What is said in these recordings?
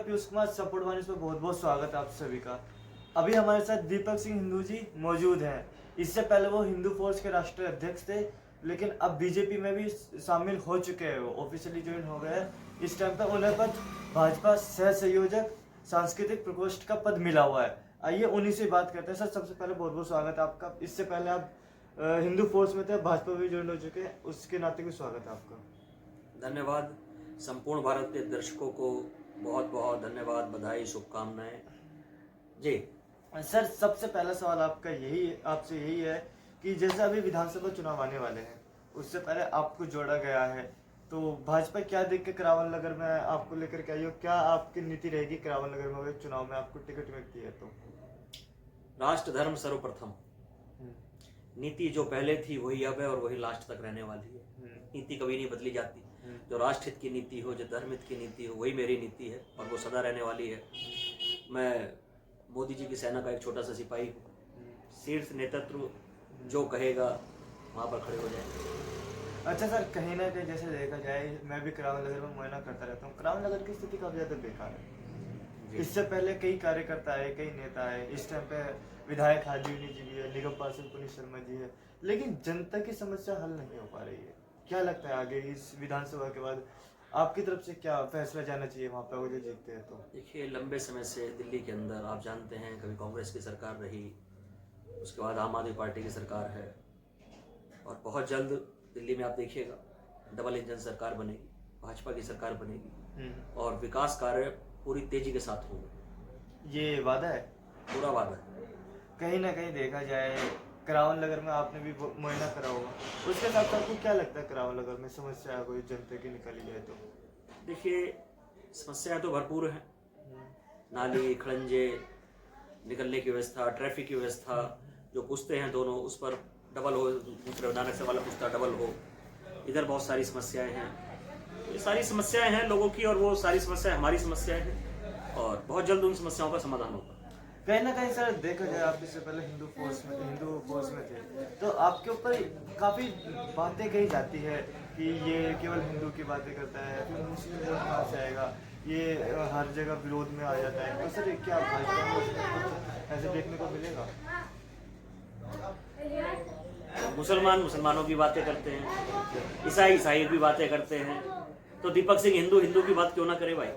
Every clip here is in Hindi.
पीयूष कुमार सपोर्ट वाणी पर बहुत बहुत स्वागत है आप सभी का। अभी हमारे साथ दीपक सिंह हिंदू जी मौजूद हैं। इससे पहले वो हिंदू फोर्स के राष्ट्रीय अध्यक्ष थे, लेकिन अब बीजेपी में भी शामिल हो चुके हैं, वो ऑफिशियली ज्वाइन हो गए हैं। इस टाइम पर उन्हें पद भाजपा सह संयोजक सांस्कृतिक प्रकोष्ठ का पद मिला हुआ है। आइए उन्हीं से बात करते हैं। सर, सबसे पहले बहुत बहुत स्वागत है आपका। इससे पहले आप हिंदू फोर्स में थे, भाजपा भी ज्वाइन हो चुके हैं, उसके नाते भी स्वागत है आपका। धन्यवाद। संपूर्ण भारत के दर्शकों को बहुत बहुत धन्यवाद, बधाई, शुभकामनाएं जी। सर, सबसे पहला सवाल आपसे यही है कि जैसे अभी विधानसभा चुनाव आने वाले हैं, उससे पहले आपको जोड़ा गया है, तो भाजपा क्या देख के करावल नगर में आपको लेकर के आई हो? क्या आपकी नीति रहेगी करावल नगर में अगर चुनाव में आपको टिकट मिलती है तो? राष्ट्र धर्म सर्वप्रथम। नीति जो पहले थी वही अब है और वही लास्ट तक रहने वाली है। नीति कभी नहीं बदली जाती। जो राष्ट्रहित की नीति हो, जो धर्महित की नीति हो, वही मेरी नीति है और वो सदा रहने वाली है। मैं मोदी जी की सेना का एक छोटा सा सिपाही हूँ। शीर्ष नेतृत्व जो कहेगा वहाँ पर खड़े हो जाएंगे। अच्छा सर, कहीं ना कहीं जैसे देखा जाए, मैं भी करावल नगर में मुआयना करता रहता हूँ। करावल नगर की स्थिति काफी ज्यादा बेकार है। इससे पहले कई कार्यकर्ता है, कई नेता है, इस टाइम पे विधायक हाजीवनी जी भी है, निगम पार्षद पुनीत शर्मा जी है, लेकिन जनता की समस्या हल नहीं हो पा रही है। क्या लगता है आगे इस विधानसभा के बाद आपकी तरफ से क्या फैसला जाना चाहिए वहाँ पे, वो जो जीतते हैं तो? देखिए, लंबे समय से दिल्ली के अंदर आप जानते हैं, कभी कांग्रेस की सरकार रही, उसके बाद आम आदमी पार्टी की सरकार है और बहुत जल्द दिल्ली में आप देखिएगा डबल इंजन सरकार बनेगी, भाजपा की सरकार बनेगी और विकास कार्य पूरी तेजी के साथ होंगे। ये वादा है, पूरा वादा है। कहीं ना कहीं देखा जाए करावल नगर में आपने भी मुआयना करा होगा, उसके साथ आपको क्या लगता है करावल नगर में समस्या कोई जनता की निकाली जाए तो? देखिए, समस्याएं तो भरपूर हैं। नाली, खड़ंजे, निकलने की व्यवस्था, ट्रैफिक की व्यवस्था, जो पूछते हैं दोनों उस पर डबल हो, दूसरे नानक से वाला पूछता डबल हो, इधर बहुत सारी समस्याएं हैं। ये सारी समस्याएं हैं लोगों की और वो सारी समस्याएं हमारी समस्याएं हैं और बहुत जल्द उन समस्याओं का समाधान होगा। कहीं ना कहीं सर देखा जाए, आप इससे पहले हिंदू फोर्स में थे, तो आपके ऊपर काफी बातें कही जाती है कि ये केवल हिंदू की बातें करता है, फिर मुस्लिम वोट कहाँ से आएगा, ये हर जगह विरोध में आ जाता है। तो सर क्या भाजपा में कुछ ऐसे देखने को मिलेगा? मुसलमानों की बातें करते हैं, ईसाई की बातें करते हैं, तो दीपक सिंह हिंदू की बात क्यों ना करे भाई?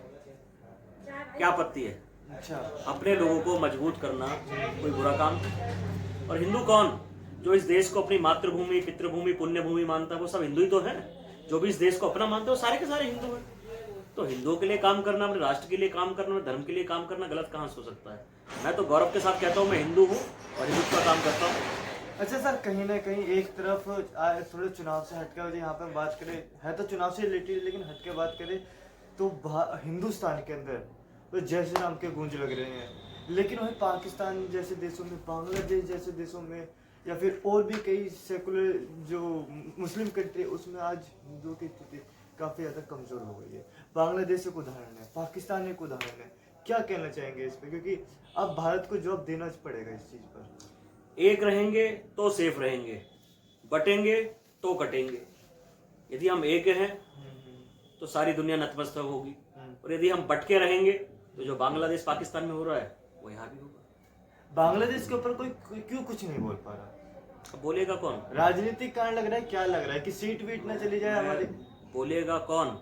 क्या आपत्ति है? अच्छा, अपने लोगों को मजबूत करना कोई बुरा काम नहीं। और हिंदू कौन? जो इस देश को अपनी मातृभूमि, पितृभूमि, पुण्य भूमि मानता है वो सब हिंदू ही तो है। जो भी इस देश को अपना मानते हैं वो सारे के सारे हिंदू हैं। तो हिंदुओं के लिए काम करना, अपने राष्ट्र के लिए काम करना, धर्म के लिए काम करना गलत कहाँ हो सकता है? मैं तो गौरव के साथ कहता हूँ मैं हिंदू हूँ और हिंदुत्व का काम करता हूँ। अच्छा सर, कहीं ना कहीं एक तरफ थोड़े चुनाव से हटके यहाँ पे बात करें, है तो चुनाव से रिलेटेड, लेकिन हटके बात करें तो हिंदुस्तान के अंदर तो जय श्री राम के गूंज लग रहे हैं, लेकिन वहीं पाकिस्तान जैसे देशों में, बांग्लादेश जैसे देशों में, या फिर और भी कई सेकुलर जो मुस्लिम कंट्री, उसमें आज हिंदुओं की स्थिति काफी ज्यादा कमजोर हो गई है। बांग्लादेश एक उदाहरण है, पाकिस्तान एक उदाहरण है। क्या कहना चाहेंगे इस पे, क्योंकि अब भारत को जवाब देना पड़ेगा इस चीज पर? एक रहेंगे तो सेफ रहेंगे, बटेंगे तो कटेंगे। यदि हम एक हैं तो सारी दुनिया नतमस्तक होगी और यदि हम बटके रहेंगे तो जो बांग्लादेश पाकिस्तान में हो रहा है वो यहाँ भी होगा। बांग्लादेश के ऊपर कोई क्यों कुछ नहीं बोल पा रहा? अब बोलेगा कौन? राजनीतिक कारण लग रहा है, क्या लग रहा है कि सीट वीट ना चली जाए हमारी? बोलेगा कौन?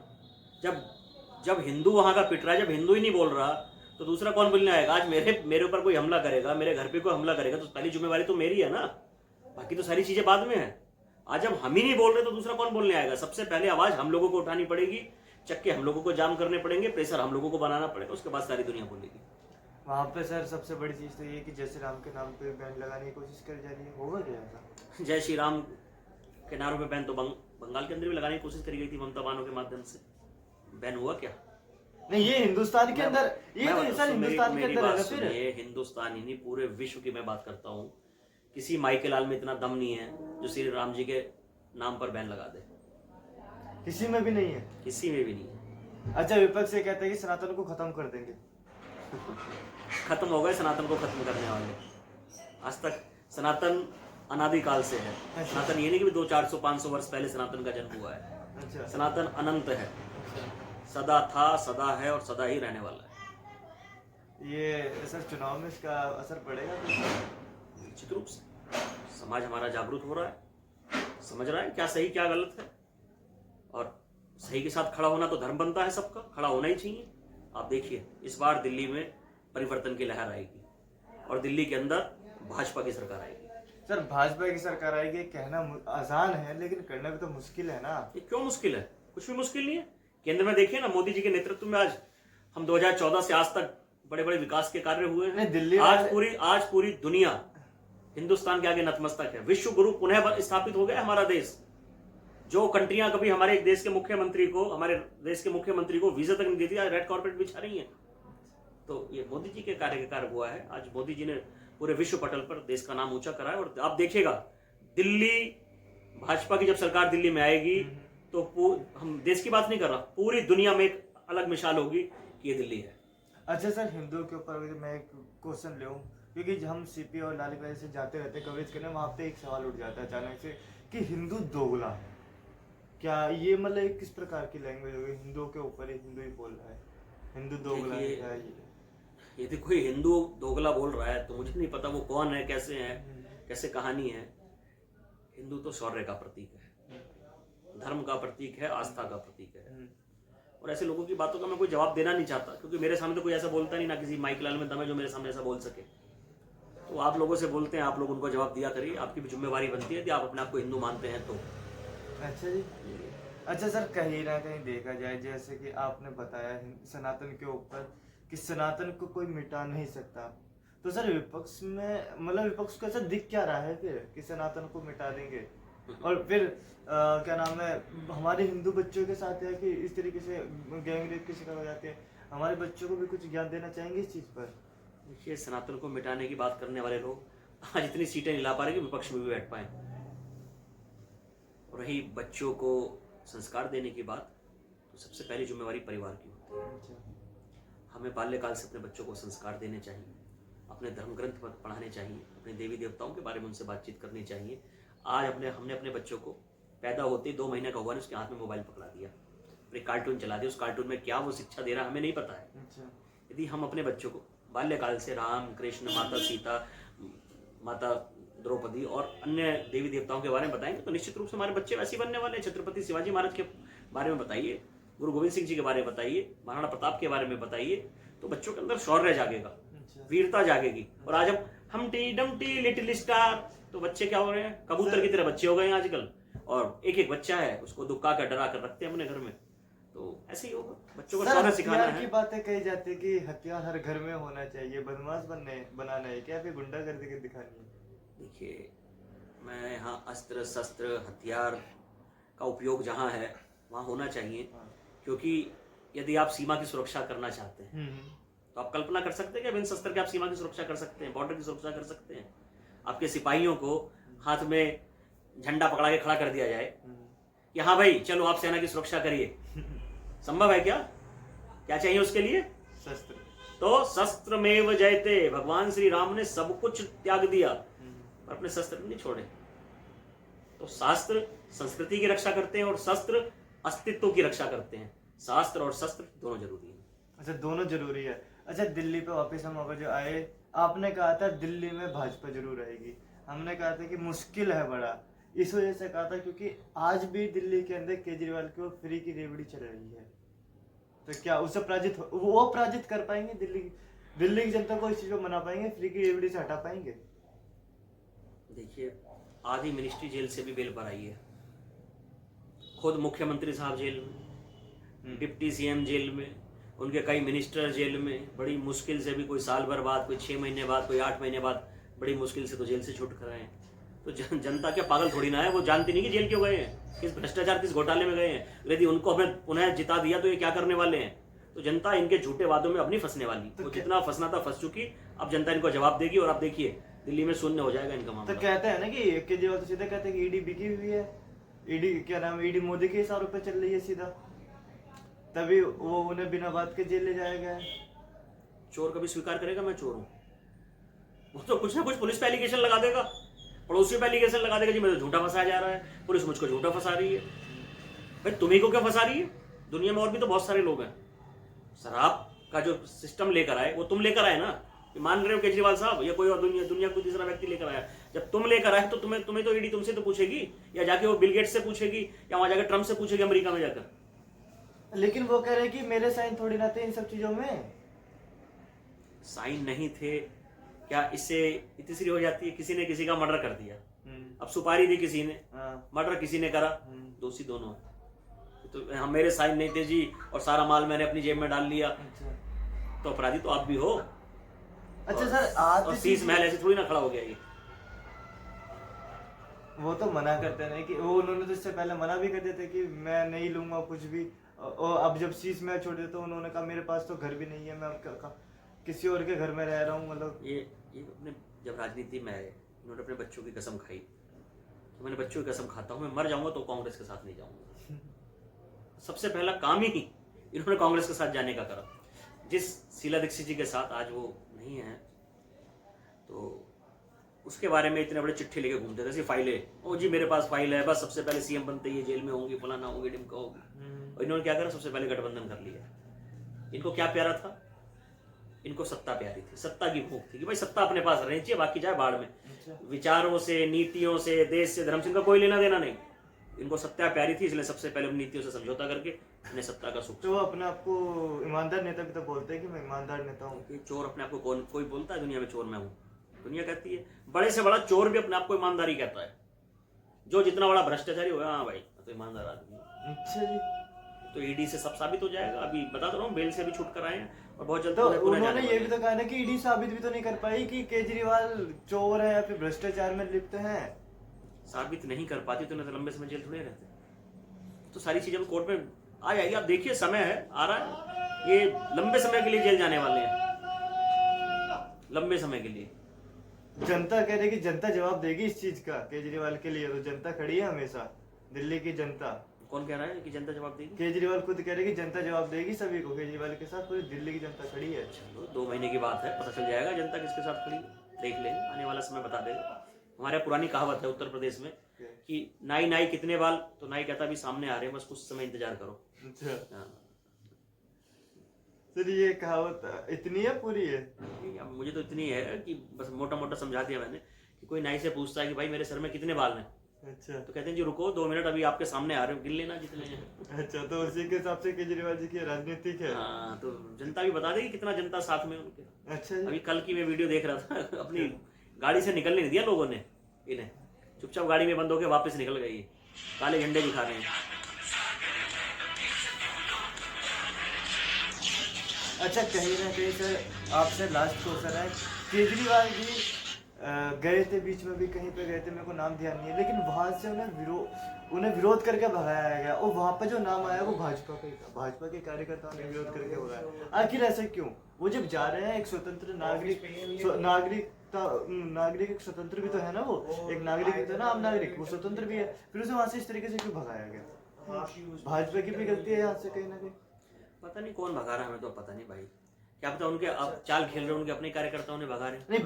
जब हिंदू वहां का पिट रहा है, जब हिंदू ही नहीं बोल रहा तो दूसरा कौन बोलने आएगा? आज मेरे ऊपर कोई हमला करेगा, मेरे घर पे कोई हमला करेगा तो पहली जिम्मेवारी तो मेरी है ना, बाकी तो सारी चीजें बाद में है। आज जब हम ही नहीं बोल रहे तो दूसरा कौन बोलने आएगा? सबसे पहले आवाज हम लोगों को उठानी पड़ेगी, चक्के हम लोगों को जाम करने पड़ेंगे, प्रेशर हम लोगों को बनाना पड़ेगा, उसके बाद सारी दुनिया बोलेगी। वहाँ पे सर सबसे बड़ी चीज तो ये कि जय श्री राम के नाम पे बैन लगाने की कोशिश करी जा रही है, होगा क्या ऐसा? जय श्री राम के नारों पे बैन तो बंगाल के अंदर भी लगाने की कोशिश करी गई थी ममता बानो के माध्यम से। बैन हुआ क्या? नहीं, ये हिंदुस्तान के अंदर, ये तो सर हिंदुस्तान के अंदर है ना। फिर ये हिंदुस्तान ही नहीं, पूरे विश्व की मैं बात करता हूँ। किसी माइके लाल में इतना दम नहीं है जो श्री राम जी के नाम पर बैन लगा दे। किसी में भी नहीं है, किसी में भी नहीं है। अच्छा, विपक्ष से कहते हैं कि सनातन को खत्म कर देंगे। खत्म हो गए सनातन को खत्म करने वाले। आज तक सनातन अनादिकाल से है। सनातन ये नहीं कि 200, 400, 500 वर्ष पहले सनातन का जन्म हुआ है। अच्छा, सनातन अनंत है, सदा था, सदा है और सदा ही रहने वाला है। ये सर चुनाव में इसका असर पड़ेगा तो? निश्चित रूप से समाज हमारा जागरूक हो रहा है, समझ रहा है क्या सही क्या गलत है, और सही के साथ खड़ा होना तो धर्म बनता है, सबका खड़ा होना ही चाहिए। आप देखिए इस बार दिल्ली में परिवर्तन की लहर आएगी और दिल्ली के अंदर भाजपा की सरकार आएगी। सर भाजपा की सरकार आएगी कहना आसान है, लेकिन करना भी तो मुश्किल है ना। ये क्यों मुश्किल है? कुछ भी मुश्किल नहीं है। केंद्र में देखिए ना, मोदी जी के नेतृत्व में आज हम 2014 से आज तक बड़े बड़े विकास के कार्य हुए हैं। दिल्ली आज पूरी दुनिया हिंदुस्तान के आगे नतमस्तक है। विश्व गुरु पुनः स्थापित हो गया हमारा देश। जो कंट्रियां कभी हमारे देश के मुख्यमंत्री को वीजा तक नहीं देती, आज रेड कॉर्पेट बिछा रही हैं। तो ये मोदी जी के कार्य हुआ है। आज मोदी जी ने पूरे विश्व पटल पर देश का नाम ऊंचा करा है। और आप देखिएगा दिल्ली भाजपा की जब सरकार दिल्ली में आएगी तो हम देश की बात नहीं कर रहा, पूरी दुनिया में एक अलग मिसाल होगी कि ये दिल्ली है। अच्छा सर, हिंदुओं के ऊपर मैं एक क्वेश्चन लूँ, क्योंकि हम सीपी और लाल किले से जाते रहते कवरेज करने, वहाँ पे एक सवाल उठ जाता है अचानक से कि हिंदू दोगला, क्या ये मतलब किस प्रकार की लैंग्वेज होगी? हिंदुओं के ऊपर हिंदू ही बोल रहा है, हिंदू दोगला है क्या ये? यदि कोई हिंदू दोगला बोल रहा है तो मुझे नहीं पता वो कौन है, कैसे है, कैसे कहानी है। हिंदू तो शौर्य का प्रतीक है, धर्म का प्रतीक है, आस्था का प्रतीक है। और ऐसे लोगों की बातों का मैं कोई जवाब देना नहीं चाहता, क्योंकि मेरे सामने तो कोई ऐसा बोलता नहीं, ना किसी माइक लाल में दम है जो मेरे सामने ऐसा बोल सके। तो आप लोगों से बोलते हैं, आप लोग उनको जवाब दिया करिए। आपकी भी जिम्मेवारी बनती है कि आप अपने आप को हिंदू मानते हैं तो। अच्छा जी। अच्छा सर, कहीं ना कहीं देखा जाए, जैसे कि आपने बताया सनातन के ऊपर कि सनातन को कोई मिटा नहीं सकता, तो सर विपक्ष में मतलब विपक्ष को ऐसा दिख क्या रहा है फिर कि सनातन को मिटा देंगे? और फिर क्या नाम है, हमारे हिंदू बच्चों के साथ है कि इस तरीके से गैंग रेप के शिकार हो जाते हैं, हमारे बच्चों को भी कुछ ज्ञान देना चाहेंगे इस चीज़ पर? देखिए, सनातन को मिटाने की बात करने वाले लोग आज इतनी सीटें नहीं ला पा रहे कि विपक्ष में भी बैठ पाए। और रही बच्चों को संस्कार देने की बात, तो सबसे पहली जिम्मेवारी परिवार की होती है। हमें बाल्यकाल से अपने बच्चों को संस्कार देने चाहिए, अपने धर्म ग्रंथ पढ़ाने चाहिए, अपने देवी देवताओं के बारे में उनसे बातचीत करनी चाहिए। आज हमने अपने बच्चों को पैदा होते 2 महीने का हुआ नहीं, उसके हाथ में मोबाइल पकड़ा दिया, एक कार्टून चला दिया। उस कार्टून में क्या वो शिक्षा दे रहा है हमें नहीं पता है। यदि हम अपने बच्चों को बाल्यकाल से राम, कृष्ण, माता सीता, माता द्रौपदी और अन्य देवी देवताओं के बारे में बताएंगे तो निश्चित रूप से हमारे बच्चे वैसे बनने वाले हैं। छत्रपति शिवाजी महाराज के बारे में बताइए, गुरु गोविंद सिंह जी के बारे में बताइए, महाराणा प्रताप के बारे में बताइए, तो बच्चों के अंदर शौर्य जागेगा, वीरता जागेगी। और आज हम टी डमटी लिटिल स्टार, तो बच्चे क्या हो रहे हैं, कबूतर की तरह बच्चे हो गए हैं आजकल। और एक बच्चा है, उसको दुक्का कर डरा कर रखते हैं अपने घर में। तो ऐसे ही होगा, बच्चों को शौर्य सिखाना है। की बातें कही जाती है कि हथियार हर घर में होना चाहिए, बदमाश बनाना है क्या, फिर गुंडागर्दी के दिखानी है? देखिए, मैं यहाँ अस्त्र शस्त्र हथियार का उपयोग जहाँ है वहाँ होना चाहिए, क्योंकि यदि आप सीमा की सुरक्षा करना चाहते हैं तो आप कल्पना कर सकते हैं कि बिन शस्त्र के आप सीमा की सुरक्षा कर सकते हैं, बॉर्डर की सुरक्षा कर सकते हैं। आपके सिपाहियों को हाथ में झंडा पकड़ा के खड़ा कर दिया जाए कि हाँ भाई चलो आप सेना की सुरक्षा करिए, संभव है क्या? क्या चाहिए उसके लिए? शस्त्र। तो शस्त्र में जयते, भगवान श्री राम ने सब कुछ त्याग दिया पर अपने शस्त्र नहीं छोड़े। तो शास्त्र संस्कृति की रक्षा करते हैं और शस्त्र अस्तित्व की रक्षा करते हैं। शास्त्र और शस्त्र दोनों जरूरी है। अच्छा, दोनों जरूरी है। अच्छा, दिल्ली पे वापस हम अगर जो आए, आपने कहा था दिल्ली में भाजपा जरूर आएगी, हमने कहा था कि मुश्किल है बड़ा, इस वजह से कहा था क्योंकि आज भी दिल्ली के अंदर केजरीवाल की फ्री की रेवड़ी चल रही है। तो क्या उससे वो पराजित कर पाएंगे? दिल्ली की जनता को इस चीज को मना पाएंगे, फ्री की रेवड़ी से हटा पाएंगे? देखिए, आधी मिनिस्ट्री जेल से भी बेल पर आई है, खुद मुख्यमंत्री साहब जेल में, डिप्टी सीएम जेल में, उनके कई मिनिस्टर जेल में, बड़ी मुश्किल से भी कोई साल भर बाद, कोई 6 महीने बाद, कोई 8 महीने बाद, बड़ी मुश्किल से तो जेल से छूट कर आए हैं। तो जनता क्या पागल थोड़ी ना है, वो जानती नहीं कि जेल क्यों गए हैं, किस भ्रष्टाचार किस घोटाले में गए हैं। यदि उनको हमें उन्हें जिता दिया तो ये क्या करने वाले हैं? तो जनता इनके झूठे वादों में अपनी फंसने वाली, तो जितना फंसना था फंस चुकी। अब जनता इनको जवाब देगी और आप देखिए दिल्ली में शून्य हो जाएगा इनका मामला। तो कहते हैं ना कि केजरीवाल तो सीधा कहते हैं कि ईडी बिकी हुई है, ईडी क्या नाम, ईडी मोदी के इशारों पे चल रही है सीधा, तभी वो उन्हें बिना बात के जेल ले जाया गया है। चोर कभी स्वीकार करेगा मैं चोर हूं? वो तो कुछ ना कुछ पुलिस पे एलिगेशन लगा देगा, पड़ोसियों पे एलिगेशन लगा देगा जी मुझे झूठा फंसाया जा रहा है, पुलिस मुझको झूठा फंसा रही है। भाई तुम्ही को क्या फंसा रही है? दुनिया में और भी तो बहुत सारे लोग हैं। शराब का जो सिस्टम लेकर आए वो तुम लेकर आए ना, ये मान रहे हो केजरीवाल साहब, या कोई और दुनिया कोई दूसरा व्यक्ति लेकर आया। जब तुम लेकर आए तो तुम्हें तो ईडी तुमसे तो पूछेगी, या जाके वो बिल गेट्स से पूछेगी, या वहां जाकर ट्रम्प से पूछेगी अमेरिका में जाकर। लेकिन वो कह रहे हैं कि मेरे साइन थोड़ी ना थे इन सब चीजों में। साइन नहीं थे क्या इससे तीसरी हो जाती है? किसी ने किसी का मर्डर कर दिया, अब सुपारी दी किसी ने, मर्डर किसी ने करा, दोषी दोनों। तो हम मेरे साइन नहीं थे जी और सारा माल मैंने अपनी जेब में डाल लिया, तो अपराधी तो आप भी हो। अच्छा सर, आप और शीश महल ऐसे थोड़ी ना खड़ा हो गया ये। वो तो मना करते हैं कि वो, उन्होंने तो इससे पहले मना भी कर दिया था कि मैं नहीं लूंगा कुछ भी, और अब जब शीश महल छोड़ दिया तो उन्होंने कहा मेरे पास तो घर भी नहीं है, मैं अब किसी और के घर में रह रहा हूँ। मतलब ये अपने जब राजनीति में आए इन्होंने अपने बच्चों की कसम खाई, तो मैंने बच्चों की कसम खाता हूँ मैं मर जाऊंगा तो कांग्रेस के साथ नहीं जाऊंगा। सबसे पहला काम ही इन्होंने कांग्रेस के साथ जाने का करा। जिस शीला दीक्षित जी के साथ आज वो नहीं है, तो उसके बारे में इतने बड़े चिट्ठी लेके घूमते थे, ऐसी फाइलें, ओ जी मेरे पास फाइल है, बस सबसे पहले सीएम बनते ही जेल में होंगे, फलाना होंगे, ढिमका होगी। और इन्होंने क्या करा, सबसे पहले गठबंधन कर लिया। इनको क्या प्यारा था? इनको सत्ता प्यारी थी, सत्ता की भूख थी कि भाई सत्ता अपने पास रहनी चाहिए, बाकी जाए बाढ़ में। विचारों से, नीतियों से, देश से, धर्म से इनका कोई लेना देना नहीं। इनको सत्ता प्यारी थी, इसलिए सबसे पहले नीतियों से समझौता करके अपने सत्ता का सुख। तो अपने आप को ईमानदार नेता भी तो बोलते हैं कि मैं ईमानदार नेता हूँ। चोर अपने आप को कोई बोलता है दुनिया में चोर मैं हूँ? दुनिया कहती है, बड़े से बड़ा चोर भी अपने आप को ईमानदारी कहता है। जो जितना बड़ा भ्रष्टाचारी होगा, हाँ भाई तो ईमानदार आदमी। अच्छा जी, तो ईडी से सब साबित हो जाएगा। अभी बता रहा हूँ, बेल से भी छूट कर आए हैं और बहुत जल्द तो उन्होंने ये भी तो कहा ना कि ईडी साबित भी तो नहीं कर पाई कि केजरीवाल चोर है या फिर भ्रष्टाचार में लिप्त है। साबित नहीं कर पाती तो नहीं तो लंबे समय जेल थोड़े रहते। तो सारी चीजें कोर्ट में आ जाएगी। आप देखिए, समय है, आ रहा है, ये लंबे समय के लिए जेल जाने वाले हैं, लंबे समय के लिए। जनता कह रही कि जनता जवाब देगी इस चीज का केजरीवाल के लिए, तो जनता खड़ी है हमेशा, दिल्ली की जनता। कौन कह रहा है कि जनता जवाब देगी? केजरीवाल खुद कह रहे कि जनता जवाब देगी सभी को, केजरीवाल के साथ पूरी दिल्ली की जनता खड़ी है। चलो 2 महीने की बात है, पता चल जाएगा जनता किसके साथ खड़ी है, देख लेंगे, आने वाला समय बता देगा। हमारे पुरानी कहावत है उत्तर प्रदेश में कि नाई नाई कितने बाल, तो नाई कहता भी सामने आ रहे हैं, बस कुछ समय इंतजार करो। अच्छा हाँ। सर, ये कहावत इतनी है पूरी है? अब मुझे तो इतनी है कि बस मोटा मोटा समझा दिया मैंने कि कोई नाई से पूछता है कि भाई मेरे सर में कितने बाल हैं, अच्छा, तो कहते हैं जी रुको 2 मिनट, अभी आपके सामने आ रहे हो, गिन लेना जितने हैं। अच्छा, तो उसी के हिसाब से केजरीवाल जी की राजनीतिक है। हाँ, तो जनता भी बता देगी कितना जनता साथ में उनके। अच्छा जी। अभी कल की मैं वीडियो देख रहा था, अपनी गाड़ी से निकलने नहीं दिया लोगों ने इन्हें, चुपचाप गाड़ी में बंद होकर वापस निकल गई, काले झंडे दिखा रहे हैं। अच्छा, कहीं ना कहीं सर आपसे लास्ट क्वेश्चन है, केजरीवाल जी गए थे बीच में भी कहीं पे गए थे, मेरे को नाम ध्यान नहीं है, लेकिन वहां से उन्हें विरोध करके भगाया गया, और वहां पे जो नाम आया वो भाजपा का ही था, भाजपा के कार्यकर्ताओं ने विरोध करके भगाया। आखिर ऐसा क्यों? वो जब जा रहे हैं, एक स्वतंत्र नागरिक एक स्वतंत्र भी तो है ना, वो एक नागरिक भी तो है ना, आम नागरिक, वो स्वतंत्र भी है, फिर उसे वहां से इस तरीके से क्यों भगाया गया? भाजपा की भी गलती है यहाँ से कहीं ना कहीं। पता नहीं कौन भगा रहा है, हमें तो पता नहीं भाई, क्या पता उनके अब चाल खेल रहे, उनके अपने कार्यकर्ताओं ने भगा रहे, नहीं,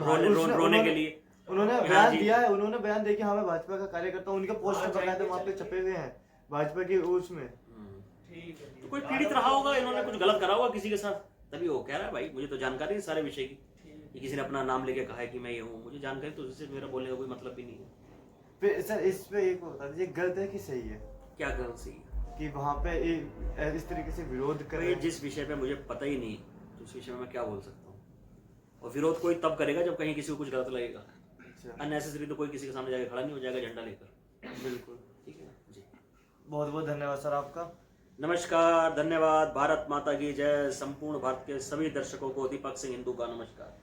रोने के लिए। उन्होंने बयान दिया है, उन्होंने बयान दिया कि हाँ मैं भाजपा का कार्यकर्ता हूँ, उनके पोस्टर बकायदे वहाँ पे छपे हुए हैं भाजपा के उसमें। तो कोई पीड़ित रहा होगा, इन्होंने कुछ गलत करा होगा किसी के साथ, तभी वो कह रहा है। भाई मुझे तो जानकारी है सारे विषय की, कि किसी ने अपना नाम लेके कहा है कि मैं ये हूँ, मुझे जानकारी, तो उससे मेरा बोलने का कोई मतलब भी नहीं है। फिर सर इस पे एक बता दीजिए, गलत है कि सही है? क्या गलत सही है कि वहाँ पे इस तरीके से विरोध कर रहे हैं? जिस विषय पे मुझे पता ही नहीं, तो उस विषय में मैं क्या बोल सकता हूँ। और विरोध कोई तब करेगा जब कहीं किसी को कुछ गलत लगेगा। अननेसेसरी तो कोई किसी के सामने जाके खड़ा नहीं हो जाएगा झंडा लेकर। बिल्कुल, ठीक है ना जी। बहुत बहुत धन्यवाद सर आपका। नमस्कार, धन्यवाद। भारत माता की जय। संपूर्ण भारत के सभी दर्शकों को दीपक सिंह हिंदू का नमस्कार।